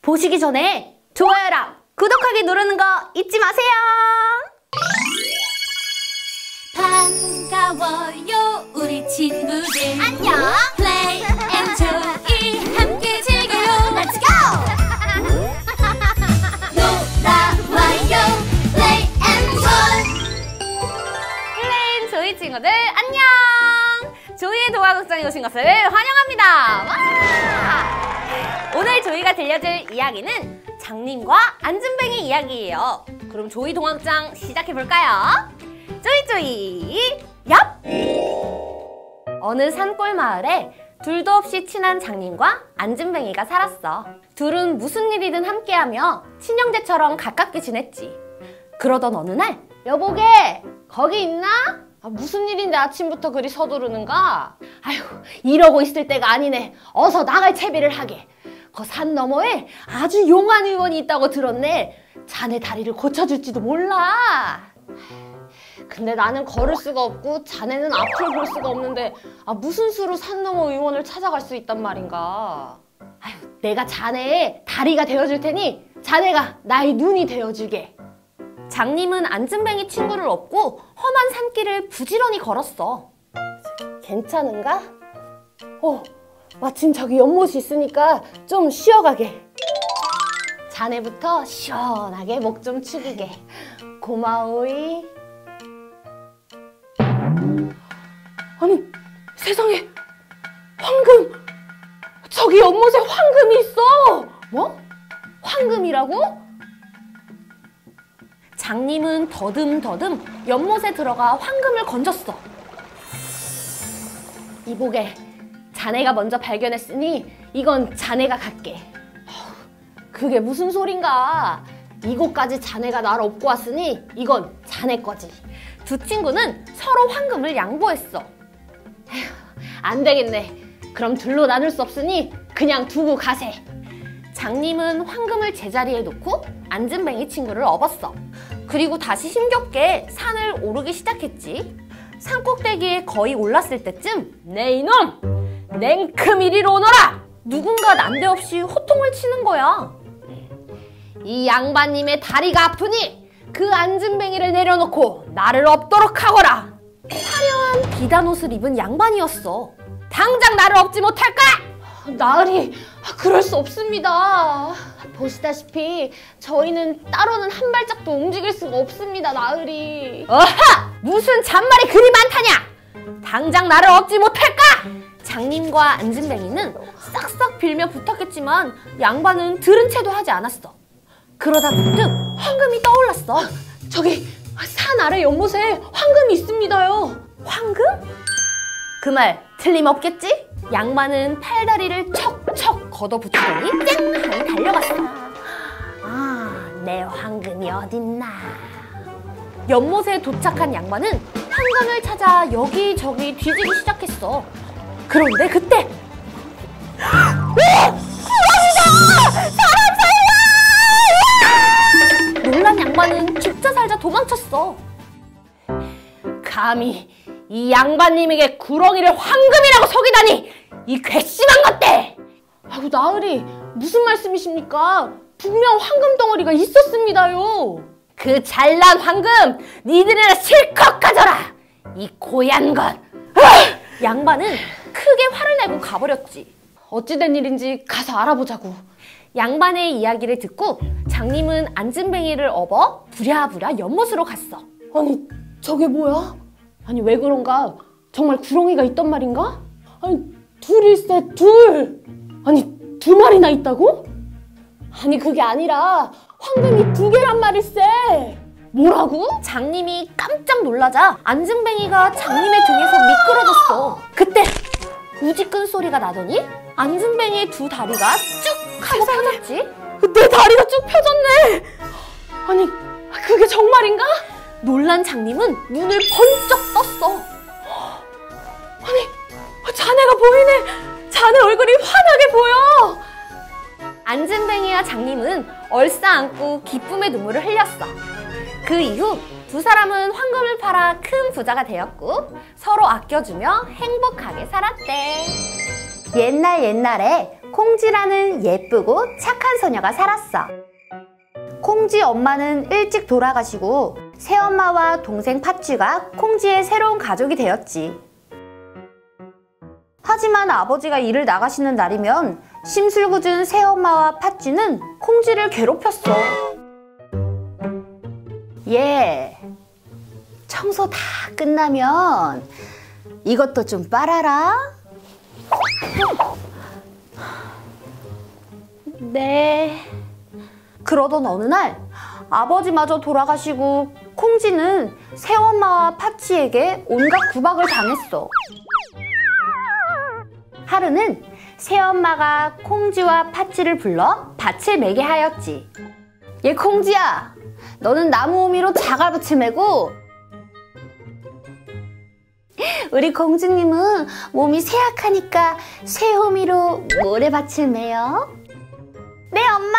보시기 전에 좋아요랑 구독하기 누르는 거 잊지 마세요. 반가워요 우리 친구들. 안녕. Play and Joy 함께 즐겨요. Let's go. 놀아와요 Play and Joy. 플레이 앤 조이 친구들 안녕. 조이의 동화극장에 오신 것을 환영합니다. 와! 오늘 조이가 들려줄 이야기는 장님과 안진뱅이 이야기예요. 그럼 조이 동화극장 시작해볼까요? 조이 얍! 어느 산골 마을에 둘도 없이 친한 장님과 안진뱅이가 살았어. 둘은 무슨 일이든 함께하며 친형제처럼 가깝게 지냈지. 그러던 어느 날, 여보게 거기 있나? 무슨 일인데 아침부터 그리 서두르는가? 아휴, 이러고 있을 때가 아니네. 어서 나갈 채비를 하게. 그 산 너머에 아주 용한 의원이 있다고 들었네. 자네 다리를 고쳐줄지도 몰라. 근데 나는 걸을 수가 없고 자네는 앞을 볼 수가 없는데 무슨 수로 산 너머 의원을 찾아갈 수 있단 말인가? 아휴, 내가 자네의 다리가 되어줄 테니 자네가 나의 눈이 되어주게. 장님은 안진뱅이 친구를 업고 험한 산길을 부지런히 걸었어. 괜찮은가? 마침 저기 연못이 있으니까 좀 쉬어가게. 자네부터 시원하게 목 좀 축이게. 고마워이. 아니, 세상에 황금! 저기 연못에 황금이 있어! 뭐? 황금이라고? 장님은 더듬더듬 연못에 들어가 황금을 건졌어. 이보게, 자네가 먼저 발견했으니 이건 자네가 갖게. 그게 무슨 소린가? 이곳까지 자네가 날 업고 왔으니 이건 자네 거지. 두 친구는 서로 황금을 양보했어. 에휴, 안 되겠네. 그럼 둘로 나눌 수 없으니 그냥 두고 가세. 장님은 황금을 제자리에 놓고 안진뱅이 친구를 업었어. 그리고 다시 힘겹게 산을 오르기 시작했지. 산꼭대기에 거의 올랐을 때쯤 내 이놈! 냉큼 이리로 오너라! 누군가 난데없이 호통을 치는 거야. 이 양반님의 다리가 아프니 그 안진뱅이를 내려놓고 나를 업도록 하거라. 화려한 비단 옷을 입은 양반이었어. 당장 나를 업지 못할까? 나으리, 그럴 수 없습니다. 보시다시피 저희는 따로는 한 발짝도 움직일 수가 없습니다, 나으리. 어하! 무슨 잔말이 그리 많다냐? 당장 나를 업지 못할까? 장님과 안진뱅이는 싹싹 빌며 부탁했지만 양반은 들은 채도 하지 않았어. 그러다 문득 황금이 떠올랐어. 저기 산 아래 연못에 황금이 있습니다요. 황금? 그 말 틀림없겠지? 양반은 팔다리를 척척 걷어붙이더니 쨍 하니 달려갔어. 내 황금이 어딨나? 연못에 도착한 양반은 황금을 찾아 여기저기 뒤지기 시작했어. 그런데 그때 사람 살려! 놀란 양반은 죽자 살자 도망쳤어. 감히 이 양반님에게 구렁이를 황금이라고 속이다니! 이 괘씸한 것들! 아이고, 나으리, 무슨 말씀이십니까? 분명 황금 덩어리가 있었습니다요. 그 잘난 황금 니들이나 실컷 가져라! 이 고얀 것! 양반은 크게 화를 내고 가버렸지. 어찌된 일인지 가서 알아보자고. 양반의 이야기를 듣고 장님은 안진뱅이를 업어 부랴부랴 연못으로 갔어. 아니, 저게 뭐야? 아니, 왜 그런가? 정말 구렁이가 있단 말인가? 아니, 둘일세, 둘! 아니, 두 마리나 있다고? 아니, 그게 아니라 황금이 두 개란 말일세. 뭐라고? 장님이 깜짝 놀라자 안진뱅이가 장님의 등에서 미끄러졌어. 그때 우지끈 소리가 나더니 안진뱅이의 두 다리가 쭉 하고 펴졌지. 내 다리가 쭉 펴졌네. 아니, 그게 정말인가? 놀란 장님은 눈을 번쩍 떴어. 아니, 자네가 보이네. 자네 얼굴이 환하게 보여. 안진뱅이와 장님은 얼싸안고 기쁨의 눈물을 흘렸어. 그 이후 두 사람은 황금을 팔아 큰 부자가 되었고 서로 아껴주며 행복하게 살았대. 옛날에 콩지라는 예쁘고 착한 소녀가 살았어. 콩지 엄마는 일찍 돌아가시고 새엄마와 동생 팥쥐가 콩지의 새로운 가족이 되었지. 하지만 아버지가 일을 나가시는 날이면 심술궂은 새엄마와 팥쥐는 콩지를 괴롭혔어. 얘, 청소 다 끝나면 이것도 좀 빨아라. 네. 그러던 어느 날 아버지마저 돌아가시고 콩지는 새엄마와 팥쥐에게 온갖 구박을 당했어. 하루는 새엄마가 콩지와 팥쥐를 불러 밭을 매게 하였지. 얘 콩지야, 너는 나무 호미로 자갈밭을 메고 우리 공주님은 몸이 쇠약하니까 쇠호미로 모래밭을 매요. 네, 엄마.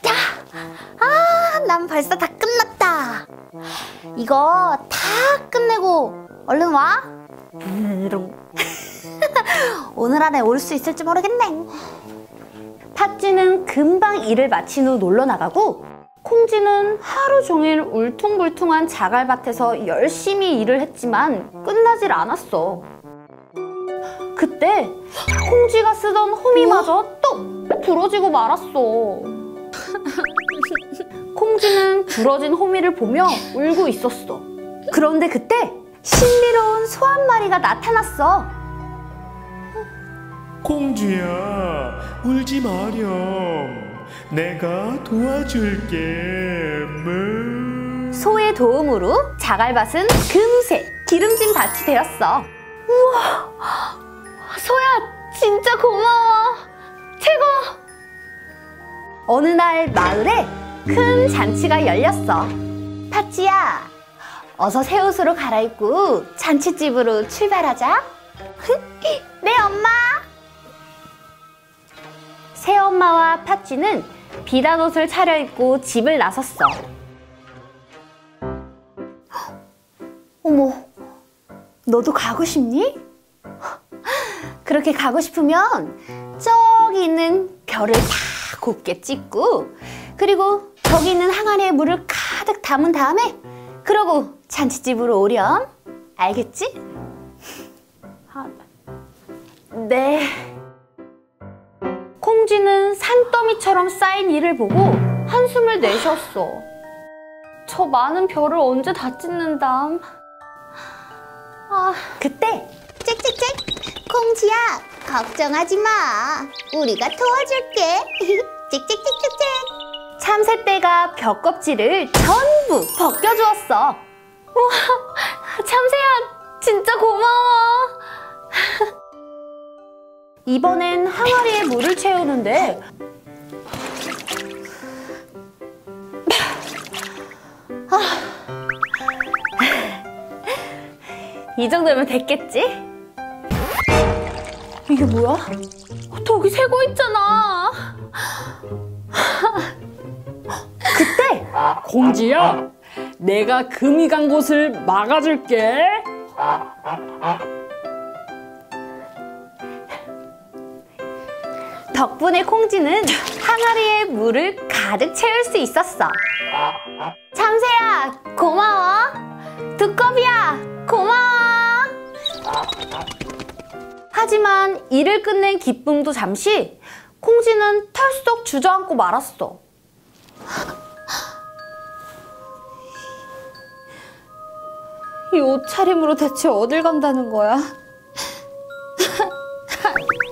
자, 난 벌써 다 끝났다. 이거 다 끝내고 얼른 와. 오늘 안에 올 수 있을지 모르겠네. 팥쥐는 금방 일을 마친 후 놀러 나가고 콩쥐는 하루 종일 울퉁불퉁한 자갈밭에서 열심히 일을 했지만 끝나질 않았어. 그때 콩쥐가 쓰던 호미마저 뚝 부러지고 말았어. 콩쥐는 부러진 호미를 보며 울고 있었어. 그런데 그때 신비로운 소 한 마리가 나타났어. 콩쥐야, 울지 마렴. 내가 도와줄게. 소의 도움으로 자갈밭은 금세 기름진 밭이 되었어. 우와, 소야, 진짜 고마워. 최고. 어느 날 마을에 큰 잔치가 열렸어. 팥쥐야, 어서 새 옷으로 갈아입고 잔치집으로 출발하자. 네, 엄마. 새엄마와 팥쥐는 비단 옷을 차려입고 집을 나섰어. 어머, 너도 가고 싶니? 그렇게 가고 싶으면 저기 있는 별을 다 곱게 찍고 그리고 저기 있는 항아리에 물을 가득 담은 다음에 그러고 잔치집으로 오렴. 알겠지? 네. 콩쥐는 산더미처럼 쌓인 이를 보고 한숨을 내쉬었어. 저 많은 별을 언제 다 찍는담? 그때 짹짹짹! 콩쥐야, 걱정하지 마. 우리가 도와줄게. 짹짹짹짹! 참새떼가 벽껍질을 전부 벗겨주었어. 우와, 참새야, 진짜 고마워. 이번엔 항아리에 물을 채우는데 이 정도면 됐겠지? 이게 뭐야? 독이 새고 있잖아. 그때 콩쥐야, 내가 금이 간 곳을 막아줄게. 덕분에 콩쥐는 항아리에 물을 가득 채울 수 있었어. 참새야, 고마워. 두꺼비야, 고마워. 하지만 일을 끝낸 기쁨도 잠시 콩쥐는 털썩 주저앉고 말았어. 이 옷차림으로 대체 어딜 간다는 거야?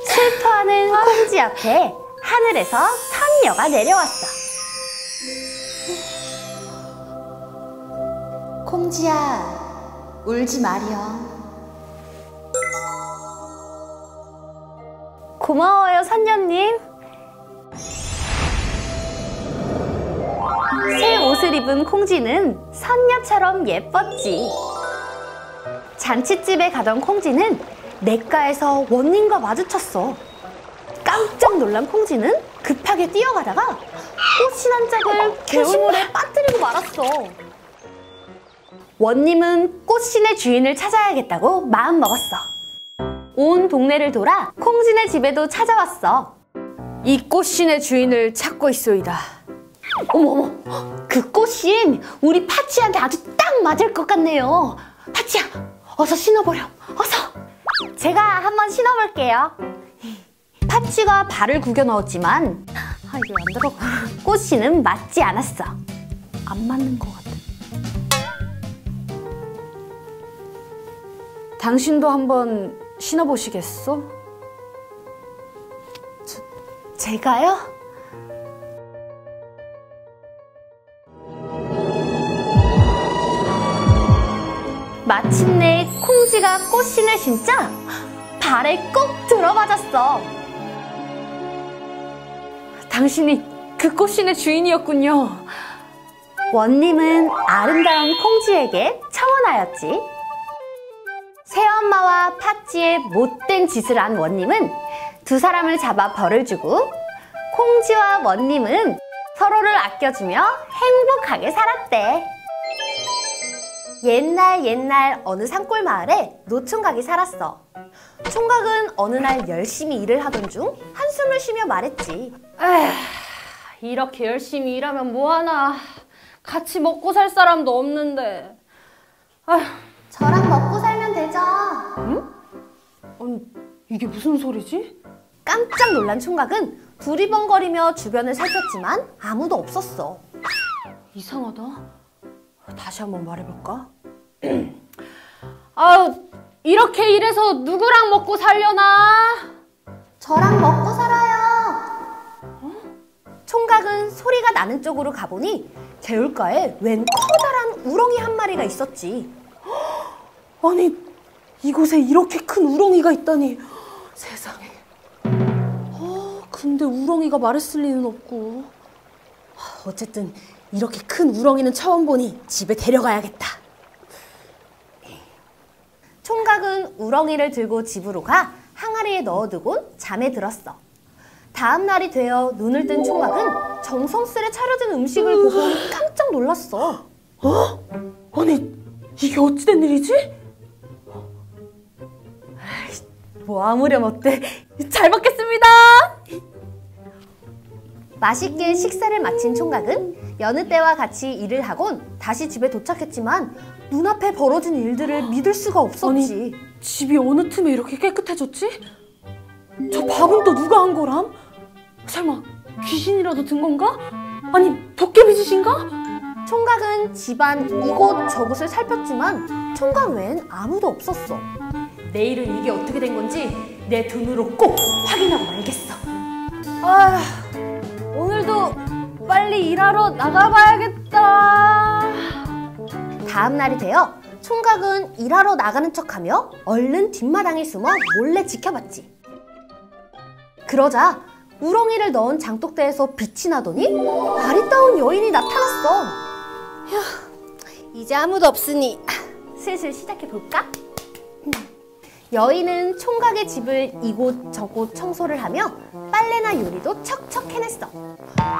슬퍼하는 콩쥐 앞에 하늘에서 선녀가 내려왔어. 콩쥐야, 울지 마렴. 고마워요, 선녀님. 새 옷을 입은 콩쥐는 선녀처럼 예뻤지. 잔치집에 가던 콩쥐는 냇가에서 원님과 마주쳤어. 깜짝 놀란 콩쥐는 급하게 뛰어가다가 꽃신 한 짝을 개울물에 빠뜨리고 말았어. 원님은 꽃신의 주인을 찾아야겠다고 마음먹었어. 온 동네를 돌아 콩진의 집에도 찾아왔어. 이 꽃신의 주인을 찾고 있소이다. 어머, 그 꽃신 우리 파치한테 아주 딱 맞을 것 같네요. 파치야, 어서 신어버려, 어서. 제가 한번 신어볼게요. 파치가 발을 구겨 넣었지만 이게 안 들어가. 꽃신은 맞지 않았어. 안 맞는 것 같아. 당신도 한번 신어보시겠어? 제가요? 마침내 콩지가 꽃신을 신자 발에 꼭 들어맞았어. 당신이 그 꽃신의 주인이었군요. 원님은 아름다운 콩지에게 청혼하였지. 새엄마와 파찌의 못된 짓을 한 원님은 두 사람을 잡아 벌을 주고, 콩지와 원님은 서로를 아껴주며 행복하게 살았대. 옛날 어느 산골 마을에 노총각이 살았어. 총각은 어느 날 열심히 일을 하던 중 한숨을 쉬며 말했지. 에휴, 이렇게 열심히 일하면 뭐하나. 같이 먹고 살 사람도 없는데. 아휴. 저랑 먹고 살면 되죠. 응? 아니, 이게 무슨 소리지? 깜짝 놀란 총각은 두리번거리며 주변을 살폈지만 아무도 없었어. 이상하다. 다시 한번 말해볼까? 아유, 이렇게 일해서 누구랑 먹고 살려나? 저랑 먹고 살아요. 총각은 소리가 나는 쪽으로 가보니 개울가에 웬 커다란 우렁이 한 마리가 있었지. 아니, 이곳에 이렇게 큰 우렁이가 있다니. 세상에. 근데 우렁이가 말했을 리는 없고. 어쨌든 이렇게 큰 우렁이는 처음 보니 집에 데려가야겠다. 총각은 우렁이를 들고 집으로 가 항아리에 넣어두곤 잠에 들었어. 다음 날이 되어 눈을 뜬 총각은 정성스레 차려진 음식을 보고 깜짝 놀랐어. 아니, 이게 어찌된 일이지? 뭐 아무렴 어때? 잘 먹겠습니다. 맛있게 식사를 마친 총각은 여느 때와 같이 일을 하곤 다시 집에 도착했지만 눈앞에 벌어진 일들을 믿을 수가 없었지. 아니, 집이 어느 틈에 이렇게 깨끗해졌지? 저 밥은 또 누가 한 거람? 설마 귀신이라도 든 건가? 아니, 도깨비 짓인가? 총각은 집안 이곳 저곳을 살폈지만 총각 외엔 아무도 없었어. 내일은 이게 어떻게 된 건지 내 눈으로 꼭 확인하고 말겠어. 아, 오늘도 빨리 일하러 나가봐야겠다. 다음 날이 되어 총각은 일하러 나가는 척하며 얼른 뒷마당에 숨어 몰래 지켜봤지. 그러자 우렁이를 넣은 장독대에서 빛이 나더니 아리따운 여인이 나타났어. 휴, 이제 아무도 없으니 슬슬 시작해볼까? 여인은 총각의 집을 이곳 저곳 청소를 하며 빨래나 요리도 척척 해냈어.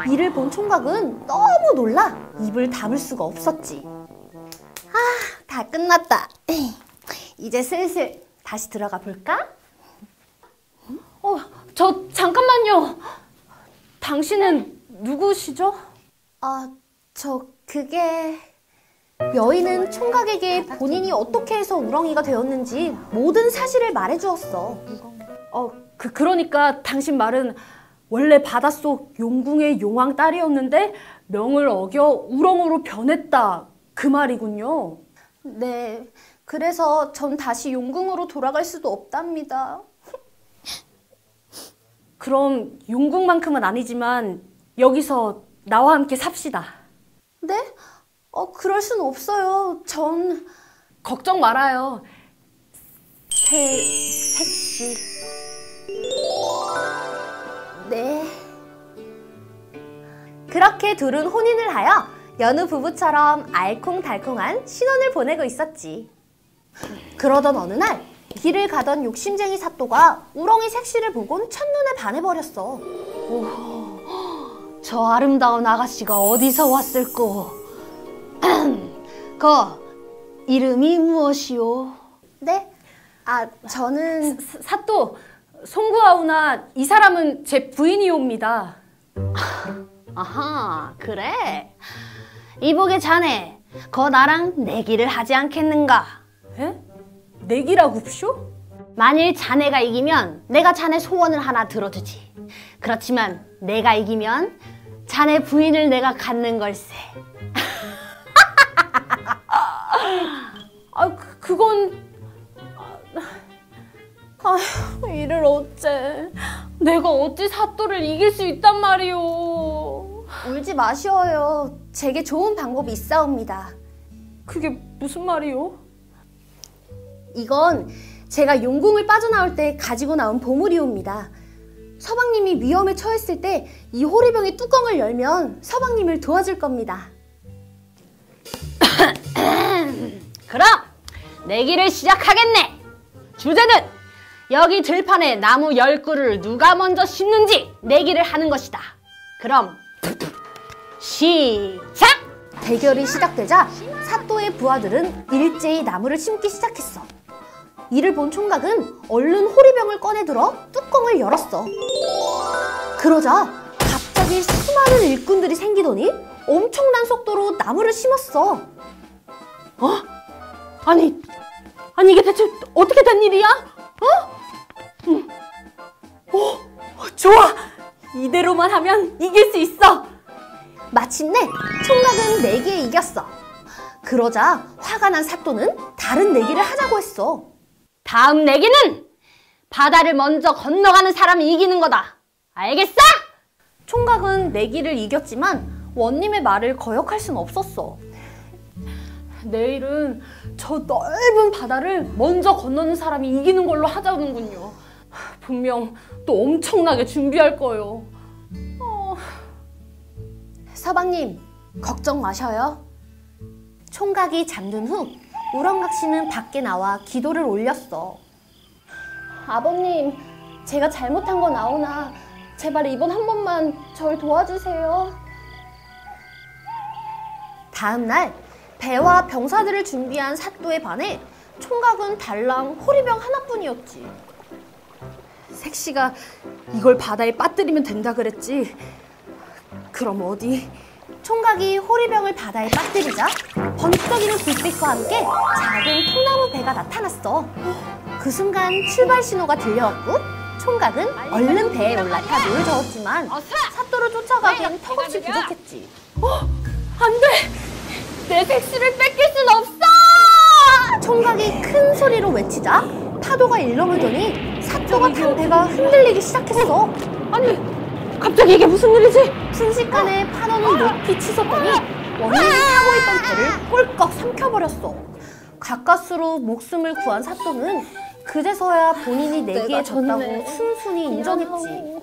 이를 본 총각은 너무 놀라 입을 다물 수가 없었지. 다 끝났다. 이제 슬슬 다시 들어가 볼까? 저 잠깐만요. 당신은 누구시죠? 그게... 여인은 총각에게 본인이 어떻게 해서 우렁이가 되었는지 모든 사실을 말해주었어. 그러니까 당신 말은 원래 바닷속 용궁의 용왕 딸이었는데 명을 어겨 우렁으로 변했다, 그 말이군요. 네, 그래서 전 다시 용궁으로 돌아갈 수도 없답니다. 그럼 용궁만큼은 아니지만 여기서 나와 함께 삽시다. 네? 그럴 순 없어요. 전... 걱정 말아요. 색시... 네... 그렇게 둘은 혼인을 하여 여느 부부처럼 알콩달콩한 신혼을 보내고 있었지. 그러던 어느 날 길을 가던 욕심쟁이 사또가 우렁이 색시를 보곤 첫눈에 반해버렸어. 저 아름다운 아가씨가 어디서 왔을꼬? 이름이 무엇이오? 네? 저는 사또, 송구아우나 이 사람은 제 부인이옵니다. 아하, 그래? 이보게 자네, 거 나랑 내기를 하지 않겠는가? 에? 내기라고쇼? 만일 자네가 이기면 내가 자네 소원을 하나 들어주지. 그렇지만 내가 이기면 자네 부인을 내가 갖는 걸세. 그건... 이를 어째... 내가 어찌 사또를 이길 수 있단 말이오. 울지 마시어요. 제게 좋은 방법이 있사옵니다. 그게 무슨 말이오? 이건 제가 용궁을 빠져나올 때 가지고 나온 보물이옵니다. 서방님이 위험에 처했을 때 이 호리병의 뚜껑을 열면 서방님을 도와줄 겁니다. 그럼 내기를 시작하겠네. 주제는 여기 들판에 나무 10그루를 누가 먼저 심는지 내기를 하는 것이다. 그럼 시작! 대결이 시작되자 사또의 부하들은 일제히 나무를 심기 시작했어. 이를 본 총각은 얼른 호리병을 꺼내들어 뚜껑을 열었어. 그러자 갑자기 수많은 일꾼들이 생기더니 엄청난 속도로 나무를 심었어. 아니 이게 대체 어떻게 된 일이야? 좋아! 이대로만 하면 이길 수 있어! 마침내 총각은 내기에 이겼어. 그러자 화가 난 사또는 다른 내기를 하자고 했어. 다음 내기는 바다를 먼저 건너가는 사람이 이기는 거다. 알겠어? 총각은 내기를 이겼지만 원님의 말을 거역할 순 없었어. 내일은 저 넓은 바다를 먼저 건너는 사람이 이기는 걸로 하자는군요. 분명 또 엄청나게 준비할 거예요. 서방님, 걱정 마셔요. 총각이 잠든 후 우렁각시는 밖에 나와 기도를 올렸어. 아버님, 제가 잘못한 건 아오나 제발 이번 한 번만 절 도와주세요. 다음 날 배와 병사들을 준비한 사또에 반해 총각은 달랑 호리병 하나뿐이었지. 색시가 이걸 바다에 빠뜨리면 된다 그랬지. 그럼 어디? 총각이 호리병을 바다에 빠뜨리자 번쩍이는 불빛과 함께 작은 통나무 배가 나타났어. 그 순간 출발 신호가 들려왔고 총각은 얼른 배에 올라타 노를 저었지만 사또를 쫓아가기엔 턱없이 부족했지. 안 돼! 내 색시를 뺏길 순 없어! 총각이 큰 소리로 외치자 파도가 일렁이더니 사또가 탄 배가 흔들리기 시작했어. 아니, 갑자기 이게 무슨 일이지? 순식간에 파도는 높이 치솟더니 원인이 타고 있던 배를 꼴꺽 삼켜버렸어. 가까스로 목숨을 구한 사또는 그제서야 본인이 내기에 졌다고 순순히 인정했지.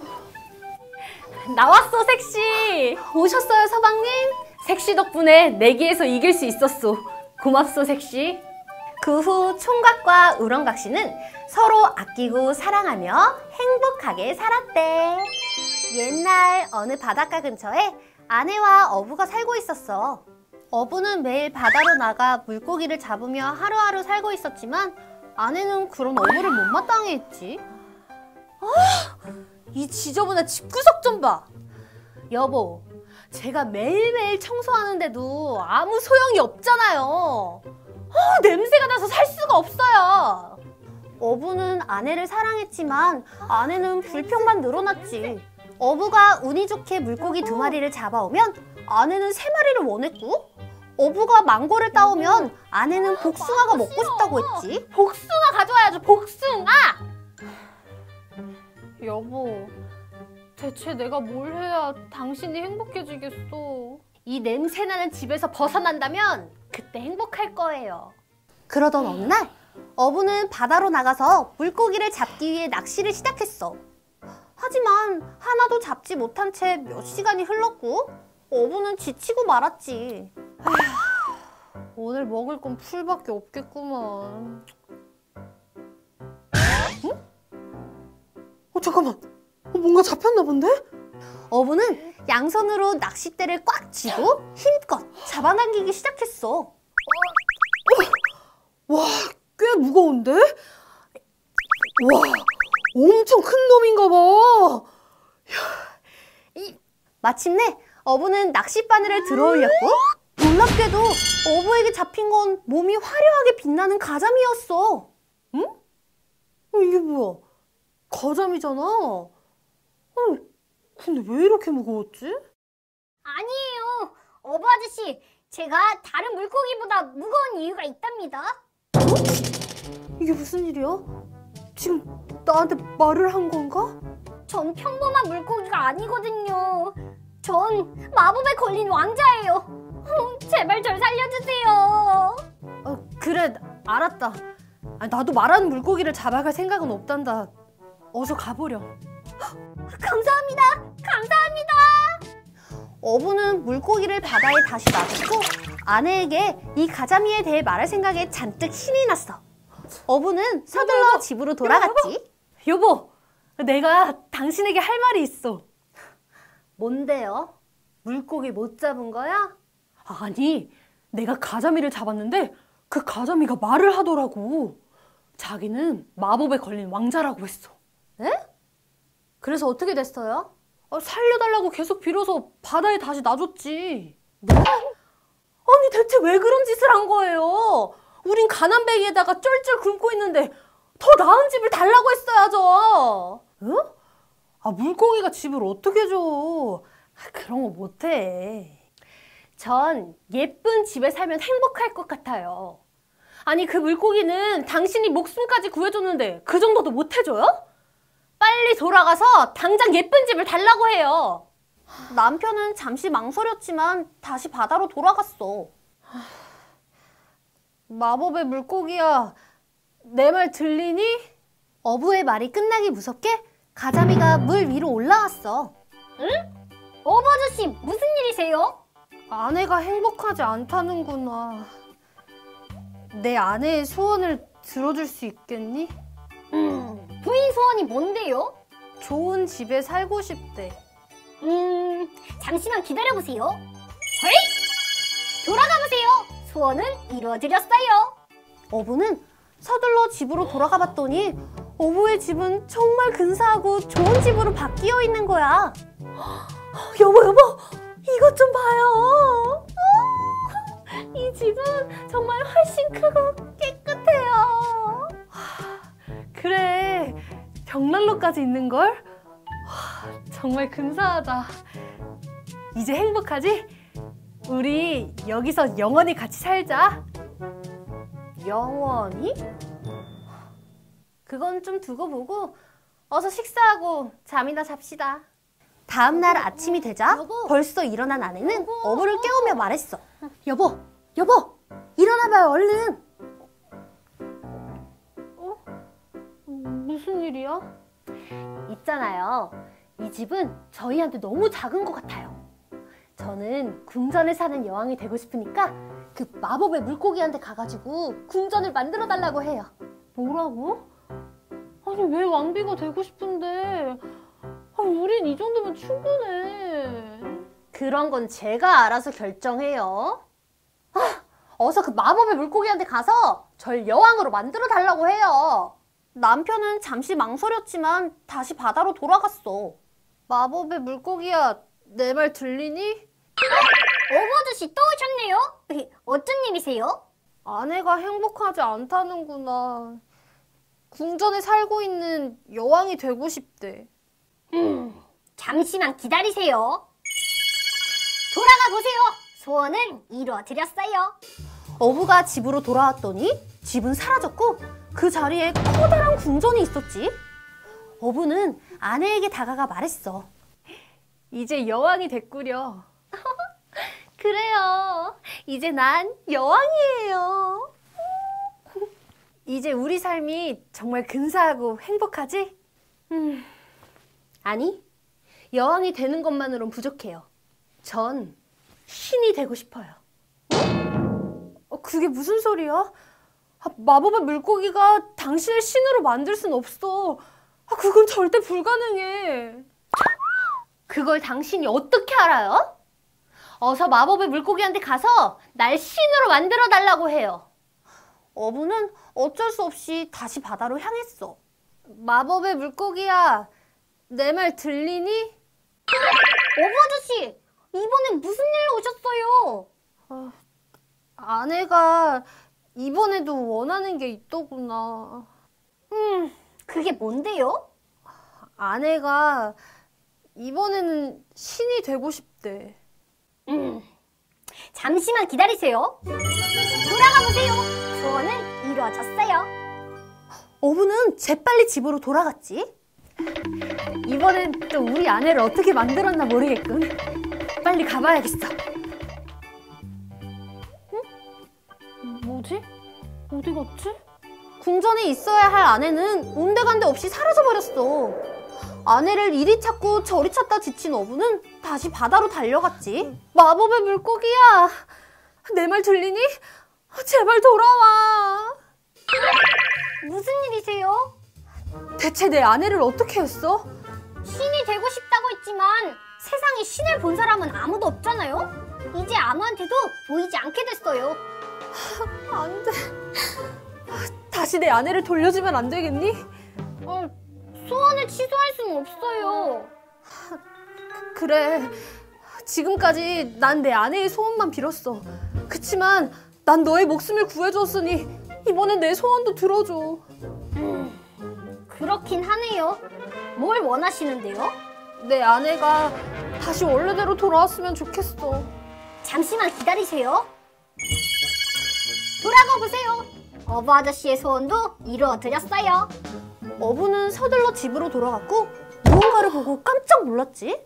나왔어, 색시! 오셨어요, 서방님? 색시 덕분에 내기에서 이길 수 있었어. 고맙소, 색시. 그 후 총각과 우렁각시는 서로 아끼고 사랑하며 행복하게 살았대. 옛날 어느 바닷가 근처에 아내와 어부가 살고 있었어. 어부는 매일 바다로 나가 물고기를 잡으며 하루하루 살고 있었지만 아내는 그런 어부를 못마땅해 했지. 이 지저분한 집구석 좀 봐. 여보, 제가 매일매일 청소하는데도 아무 소용이 없잖아요. 냄새가 나서 살 수가 없어요. 어부는 아내를 사랑했지만 아내는 불평만 늘어났지. 어부가 운이 좋게 물고기 2마리를 잡아오면 아내는 3마리를 원했고, 어부가 망고를 따오면 아내는 복숭아가 먹고 싶다고 했지. 복숭아 가져와야죠, 복숭아! 여보, 대체 내가 뭘 해야 당신이 행복해지겠어? 이 냄새나는 집에서 벗어난다면 그때 행복할 거예요. 그러던 어느 날 어부는 바다로 나가서 물고기를 잡기 위해 낚시를 시작했어. 하지만 하나도 잡지 못한 채 몇 시간이 흘렀고 어부는 지치고 말았지. 오늘 먹을 건 풀밖에 없겠구만. 잠깐만. 뭔가 잡혔나 본데? 어부는 양손으로 낚싯대를 꽉 쥐고 힘껏 잡아당기기 시작했어. 와, 꽤 무거운데? 와, 엄청 큰 놈인가 봐. 마침내 어부는 낚싯바늘을 들어올렸고 놀랍게도 어부에게 잡힌 건 몸이 화려하게 빛나는 가자미였어. 응? 이게 뭐야? 가자미잖아. 근데 왜 이렇게 무거웠지? 아니에요. 어부 아저씨, 제가 다른 물고기보다 무거운 이유가 있답니다. 이게 무슨 일이야? 지금 나한테 말을 한 건가? 전 평범한 물고기가 아니거든요. 전 마법에 걸린 왕자예요. 제발 절 살려주세요. 그래, 알았다. 나도 말하는 물고기를 잡아갈 생각은 없단다. 어서 가보렴. 감사합니다. 감사합니다. 어부는 물고기를 바다에 다시 놔두고 아내에게 이 가자미에 대해 말할 생각에 잔뜩 신이 났어. 어부는 서둘러 집으로 돌아갔지. 여보, 내가 당신에게 할 말이 있어. 뭔데요? 물고기 못 잡은 거야? 아니, 내가 가자미를 잡았는데 그 가자미가 말을 하더라고. 자기는 마법에 걸린 왕자라고 했어. 에? 그래서 어떻게 됐어요? 살려달라고 계속 빌어서 바다에 다시 놔줬지. 뭐? 아니, 대체 왜 그런 짓을 한 거예요? 우린 가난뱅이에다가 쫄쫄 굶고 있는데 더 나은 집을 달라고 했어야죠. 응? 물고기가 집을 어떻게 줘? 그런 거 못해. 전 예쁜 집에 살면 행복할 것 같아요. 아니, 그 물고기는 당신이 목숨까지 구해줬는데 그 정도도 못 해줘요? 빨리 돌아가서 당장 예쁜 집을 달라고 해요. 남편은 잠시 망설였지만 다시 바다로 돌아갔어. 마법의 물고기야, 내 말 들리니? 어부의 말이 끝나기 무섭게 가자미가 물 위로 올라왔어. 어부 아저씨, 무슨 일이세요? 아내가 행복하지 않다는구나. 내 아내의 소원을 들어줄 수 있겠니? 부인 소원이 뭔데요? 좋은 집에 살고 싶대. 잠시만 기다려보세요. 돌아가보세요. 소원은 이루어드렸어요. 어부는 서둘러 집으로 돌아가 봤더니 어부의 집은 정말 근사하고 좋은 집으로 바뀌어 있는 거야. 여보, 이것 좀 봐요. 이 집은 정말 훨씬 크고 깨끗해요. 그래, 벽난로까지 있는걸? 정말 근사하다. 이제 행복하지? 우리 여기서 영원히 같이 살자. 영원히? 그건 좀 두고 보고 어서 식사하고 잠이나 잡시다. 다음 날 아침이 되자 벌써 일어난 아내는 어부를 깨우며 말했어. 여보, 일어나봐요, 얼른. 무슨 일이야? 있잖아요. 이 집은 저희한테 너무 작은 것 같아요. 저는 궁전에 사는 여왕이 되고 싶으니까 그 마법의 물고기한테 가가지고 궁전을 만들어 달라고 해요. 뭐라고? 아니, 왜 왕비가 되고 싶은데? 우린 이 정도면 충분해. 그런 건 제가 알아서 결정해요. 어서 그 마법의 물고기한테 가서 절 여왕으로 만들어 달라고 해요. 남편은 잠시 망설였지만 다시 바다로 돌아갔어. 마법의 물고기야, 내 말 들리니? 어부 아저씨 또 오셨네요. 어쩐 일이세요? 아내가 행복하지 않다는구나. 궁전에 살고 있는 여왕이 되고 싶대. 잠시만 기다리세요. 돌아가 보세요. 소원은 이루어드렸어요. 어부가 집으로 돌아왔더니 집은 사라졌고 그 자리에 커다란 궁전이 있었지. 어부는 아내에게 다가가 말했어. 이제 여왕이 됐구려. 그래요. 이제 난 여왕이에요. 이제 우리 삶이 정말 근사하고 행복하지? 아니, 여왕이 되는 것만으론 부족해요. 전 신이 되고 싶어요. 그게 무슨 소리야? 마법의 물고기가 당신을 신으로 만들 순 없어. 그건 절대 불가능해. 그걸 당신이 어떻게 알아요? 어서 마법의 물고기한테 가서 날 신으로 만들어 달라고 해요. 어부는 어쩔 수 없이 다시 바다로 향했어. 마법의 물고기야, 내 말 들리니? 어부 아저씨, 이번엔 무슨 일로 오셨어요? 아내가 이번에도 원하는 게 있더구나. 그게 뭔데요? 아내가 이번에는 신이 되고 싶대. 잠시만 기다리세요. 돌아가 보세요. 소원은 이루어졌어요. 어부는 재빨리 집으로 돌아갔지. 이번엔 또 우리 아내를 어떻게 만들었나 모르겠군. 빨리 가봐야겠어. 응? 뭐지? 어디 갔지? 궁전에 있어야 할 아내는 온데간데 없이 사라져버렸어. 아내를 이리 찾고 저리 찾다 지친 어부는 다시 바다로 달려갔지. 마법의 물고기야, 내 말 들리니? 제발 돌아와. 무슨 일이세요? 대체 내 아내를 어떻게 했어? 신이 되고 싶다고 했지만 세상에 신을 본 사람은 아무도 없잖아요? 이제 아무한테도 보이지 않게 됐어요. 안 돼. 다시 내 아내를 돌려주면 안 되겠니? 소원을 취소할 수는 없어요. 그래. 지금까지 난 내 아내의 소원만 빌었어. 그치만 난 너의 목숨을 구해줬으니 이번엔 내 소원도 들어줘. 그렇긴 하네요. 뭘 원하시는데요? 내 아내가 다시 원래대로 돌아왔으면 좋겠어. 잠시만 기다리세요. 돌아가 보세요. 어부 아저씨의 소원도 이루어드렸어요. 어부는 서둘러 집으로 돌아갔고 무언가를 보고 깜짝 놀랐지.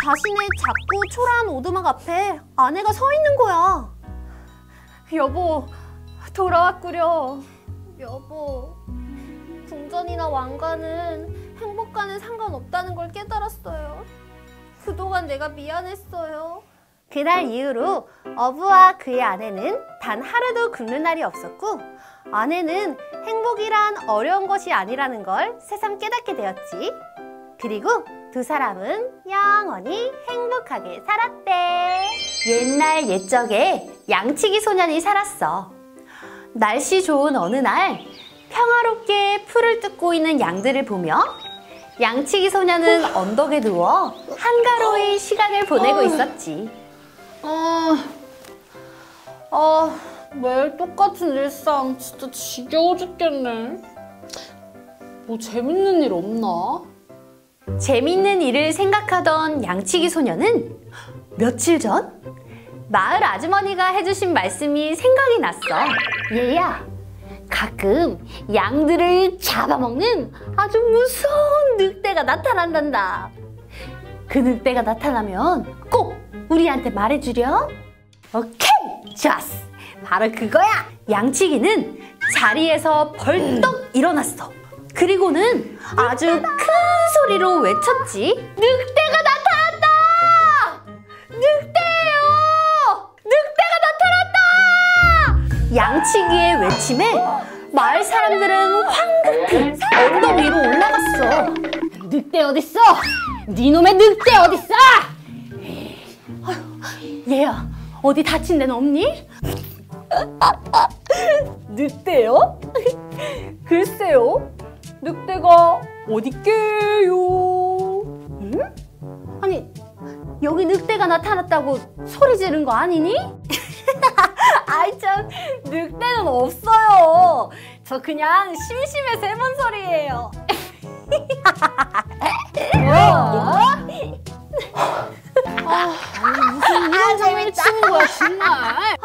자신의 작고 초라한 오두막 앞에 아내가 서 있는 거야. 여보, 돌아왔구려. 여보, 궁전이나 왕관은 행복과는 상관없다는 걸 깨달았어요. 그동안 내가 미안했어요. 그날 이후로 어부와 그의 아내는 단 하루도 굶는 날이 없었고, 아내는 행복이란 어려운 것이 아니라는 걸 새삼 깨닫게 되었지. 그리고 두 사람은 영원히 행복하게 살았대. 옛날 옛적에 양치기 소년이 살았어. 날씨 좋은 어느 날 평화롭게 풀을 뜯고 있는 양들을 보며 양치기 소년은 언덕에 누워 한가로이 시간을 보내고 있었지. 매일 똑같은 일상 진짜 지겨워 죽겠네. 뭐 재밌는 일 없나? 재밌는 일을 생각하던 양치기 소녀는 며칠 전 마을 아주머니가 해주신 말씀이 생각이 났어. 얘야, 가끔 양들을 잡아먹는 아주 무서운 늑대가 나타난단다. 그 늑대가 나타나면 꼭 우리한테 말해주렴. 오케이, 좋았어. 바로 그거야. 양치기는 자리에서 벌떡 일어났어. 그리고는 아주 큰 소리로 외쳤지. 늑대가 나타났다! 늑대예요! 늑대가 나타났다! 양치기의 외침에 마을 사람들은 황급히 언덕 위로 올라갔어. 늑대 어딨어? 니놈의 늑대 어딨어? 얘야, 어디 다친 데는 없니? 늑대요? 글쎄요. 늑대가 어딨게요? 응? 아니, 여기 늑대가 나타났다고 소리 지른 거 아니니? 아이 참, 늑대는 없어요. 저 그냥 심심해서 해본 소리예요. 무슨 이런 장난을 치는 거야 정말.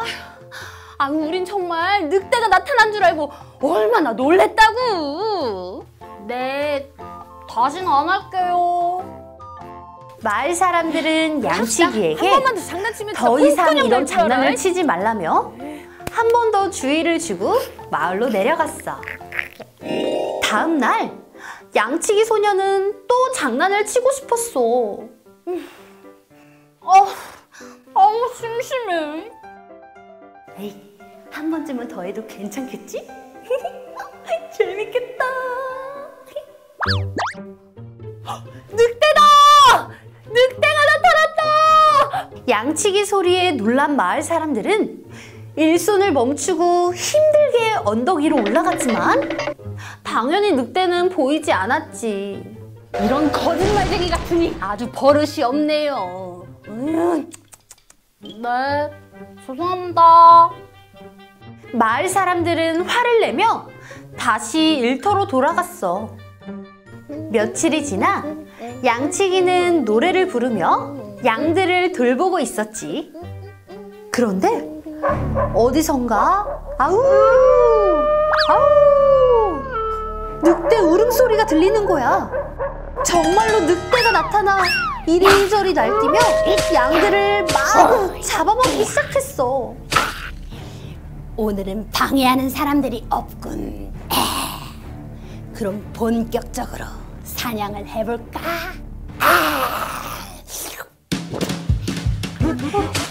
우린 정말 늑대가 나타난 줄 알고 얼마나 놀랬다고. 네, 다신 안 할게요. 마을 사람들은 양치기에게 한 번만 더 장난치면 더 이상 이런 줄 알아. 장난을 치지 말라며 한 번 더 주의를 주고 마을로 내려갔어. 다음 날 양치기 소녀는 또 장난을 치고 싶었어. 아우 심심해. 에이, 한 번쯤은 더 해도 괜찮겠지? 재밌겠다. 늑대다! 늑대가 나타났다! 양치기 소리에 놀란 마을 사람들은 일손을 멈추고 힘들게 피해 언덕 위로 올라갔지만 당연히 늑대는 보이지 않았지. 이런 거짓말쟁이 같으니 아주 버릇이 없네요. 네, 죄송합니다. 마을 사람들은 화를 내며 다시 일터로 돌아갔어. 며칠이 지나 양치기는 노래를 부르며 양들을 돌보고 있었지. 그런데 어디선가 아우 아우 늑대 울음소리가 들리는 거야. 정말로 늑대가 나타나 이리저리 날뛰며 양들을 마구 잡아먹기 시작했어. 오늘은 방해하는 사람들이 없군. 그럼 본격적으로 사냥을 해볼까?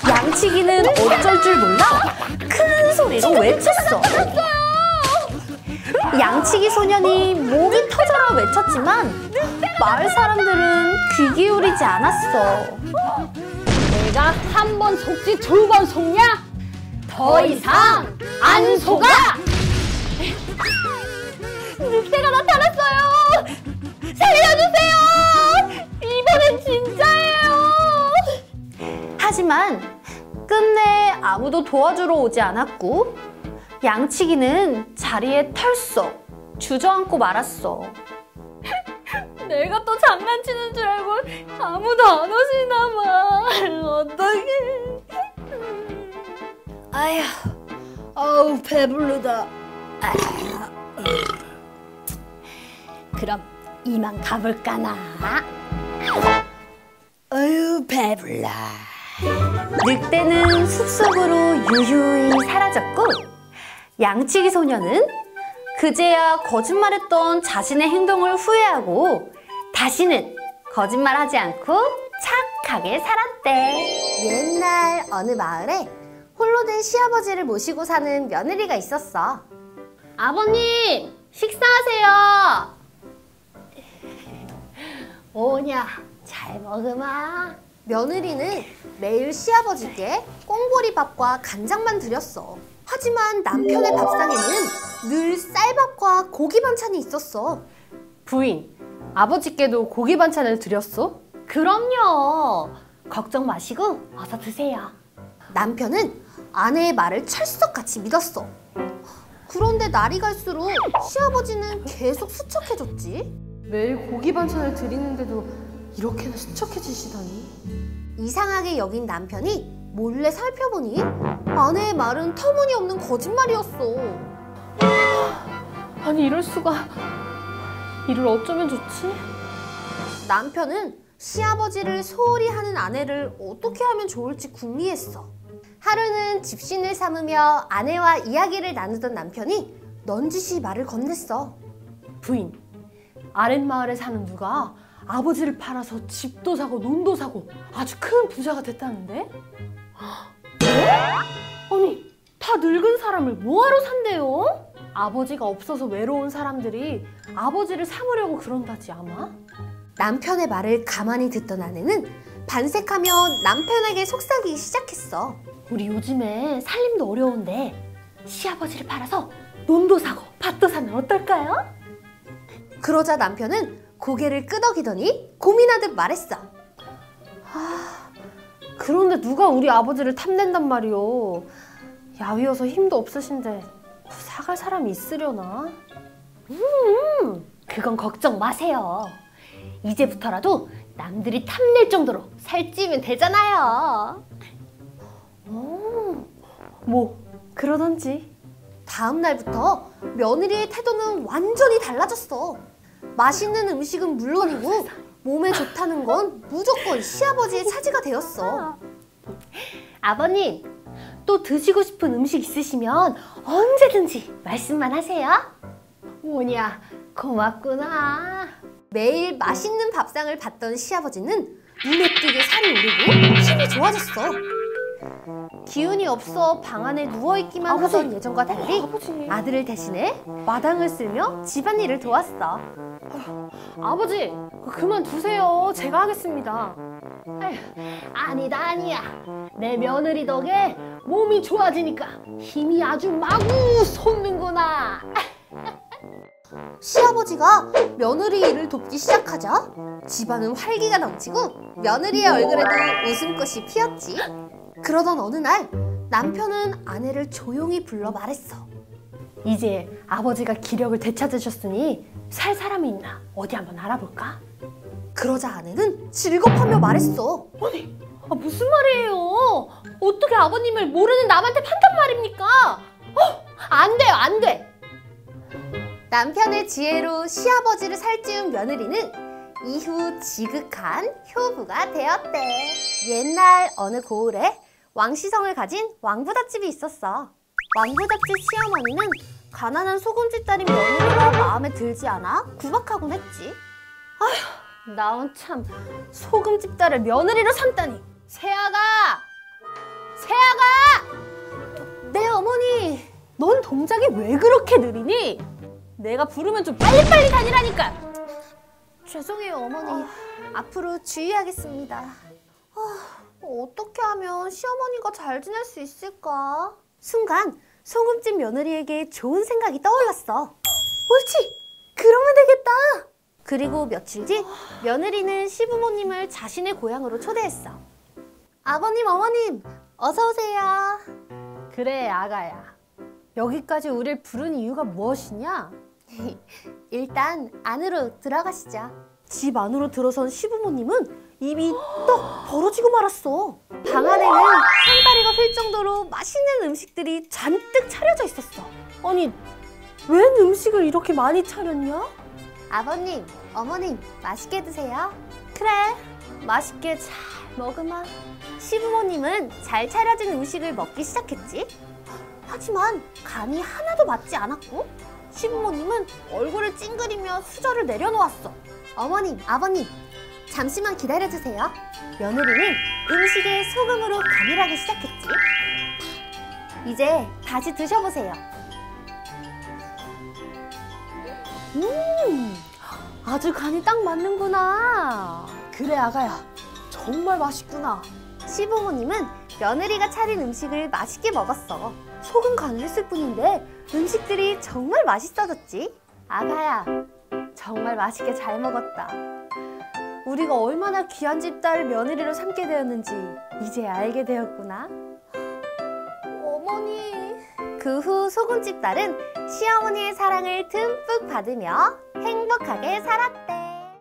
양치기는 어쩔 줄 몰라 큰 소리로 외쳤어. 양치기 소년이 목이 터져라 외쳤지만 마을 사람들은 귀 기울이지 않았어. 내가 한 번 속지 두 번 속냐? 더 이상 안 속아! 늑대가 나타났어요! 살려주세요! 이번엔 진짜예요! 하지만 끝내 아무도 도와주러 오지 않았고 양치기는 자리에 털썩 주저앉고 말았어. 내가 또 장난치는 줄 알고 아무도 안 오시나 봐. 어떡해. 어우 배부르다. 그럼 이만 가볼까나. 어휴 배불러. 늑대는 숲속으로 유유히 사라졌고 양치기 소녀는 그제야 거짓말했던 자신의 행동을 후회하고 다시는 거짓말하지 않고 착하게 살았대. 옛날 어느 마을에 홀로 된 시아버지를 모시고 사는 며느리가 있었어. 아버님, 식사하세요. 오냐, 잘 먹으마. 며느리는 매일 시아버지께 꽁보리밥과 간장만 드렸어. 하지만 남편의 밥상에는 늘 쌀밥과 고기 반찬이 있었어. 부인, 아버지께도 고기 반찬을 드렸어? 그럼요. 걱정 마시고 어서 드세요. 남편은 아내의 말을 철석같이 믿었어. 그런데 날이 갈수록 시아버지는 계속 수척해졌지. 매일 고기 반찬을 드리는데도 이렇게나 수척해지시다니. 이상하게 여긴 남편이 몰래 살펴보니 아내의 말은 터무니없는 거짓말이었어. 아니 이럴 수가. 이를 어쩌면 좋지? 남편은 시아버지를 소홀히 하는 아내를 어떻게 하면 좋을지 궁리했어. 하루는 집신을 삼으며 아내와 이야기를 나누던 남편이 넌지시 말을 건넸어. 부인, 아랫마을에 사는 누가 아버지를 팔아서 집도 사고 논도 사고 아주 큰 부자가 됐다는데? 아니, 다 늙은 사람을 뭐하러 산대요? 아버지가 없어서 외로운 사람들이 아버지를 삼으려고 그런다지 아마? 남편의 말을 가만히 듣던 아내는 반색하며 남편에게 속삭이기 시작했어. 우리 요즘에 살림도 어려운데 시아버지를 팔아서 논도 사고 밭도 사면 어떨까요? 그러자 남편은 고개를 끄덕이더니 고민하듯 말했어. 그런데 누가 우리 아버지를 탐낸단 말이오. 야위어서 힘도 없으신데 사갈 사람이 있으려나? 그건 걱정 마세요. 이제부터라도 남들이 탐낼 정도로 살찌면 되잖아요. 뭐 그러던지. 다음 날부터 며느리의 태도는 완전히 달라졌어. 맛있는 음식은 물론이고 몸에 좋다는 건 무조건 시아버지의 차지가 되었어. 아버님, 또 드시고 싶은 음식 있으시면 언제든지 말씀만 하세요. 뭐냐, 고맙구나. 매일 맛있는 밥상을 받던 시아버지는 눈에 띄게 살이 오르고 힘이 좋아졌어. 기운이 없어 방 안에 누워있기만 하던 예전과 달리 아들을 대신해 마당을 쓸며 집안일을 도왔어. 아버지, 그만두세요. 제가 하겠습니다. 아니다 아니야. 내 며느리 덕에 몸이 좋아지니까 힘이 아주 마구 솟는구나. 시아버지가 며느리 일을 돕기 시작하자 집안은 활기가 넘치고 며느리의 얼굴에도 웃음꽃이 피었지. 그러던 어느 날 남편은 아내를 조용히 불러 말했어. 이제 아버지가 기력을 되찾으셨으니 살 사람이 있나 어디 한번 알아볼까? 그러자 아내는 질겁하며 말했어. 아니, 무슨 말이에요? 어떻게 아버님을 모르는 남한테 판단 말입니까? 안 돼요 안 돼. 남편의 지혜로 시아버지를 살찌운 며느리는 이후 지극한 효부가 되었대. 옛날 어느 고을에 왕시성을 가진 왕부잣집이 있었어. 왕부잣집 시어머니는 가난한 소금집 딸인 며느리가 마음에 들지 않아 구박하곤 했지. 나온 참 소금집 딸을 며느리로 삼다니. 세아가 네 어머니. 넌 동작이 왜 그렇게 느리니? 내가 부르면 좀 빨리빨리 다니라니까. 죄송해요 어머니. 앞으로 주의하겠습니다. 어떻게 하면 시어머니가 잘 지낼 수 있을까? 순간 소금집 며느리에게 좋은 생각이 떠올랐어. 옳지! 그러면 되겠다! 그리고 며칠 뒤 며느리는 시부모님을 자신의 고향으로 초대했어. 아버님, 어머님, 어서 오세요. 그래 아가야. 여기까지 우릴 부른 이유가 무엇이냐? 일단 안으로 들어가시죠. 집 안으로 들어선 시부모님은 입이 떡 벌어지고 말았어. 방 안에는 상다리가 휠 정도로 맛있는 음식들이 잔뜩 차려져 있었어. 아니, 웬 음식을 이렇게 많이 차렸냐? 아버님, 어머님, 맛있게 드세요. 그래, 맛있게 잘 먹으마. 시부모님은 잘 차려진 음식을 먹기 시작했지. 하지만 간이 하나도 맞지 않았고 시부모님은 얼굴을 찡그리며 수저를 내려놓았어. 어머님, 아버님, 잠시만 기다려주세요. 며느리는 음식에 소금으로 간을 하기 시작했지. 이제 다시 드셔보세요. 아주 간이 딱 맞는구나. 그래 아가야, 정말 맛있구나. 시부모님은 며느리가 차린 음식을 맛있게 먹었어. 소금 간을 했을 뿐인데 음식들이 정말 맛있어졌지. 아가야, 정말 맛있게 잘 먹었다. 우리가 얼마나 귀한 집 딸 며느리로 삼게 되었는지 이제 알게 되었구나. 어머니. 그 후 소금집 딸은 시어머니의 사랑을 듬뿍 받으며 행복하게 살았대.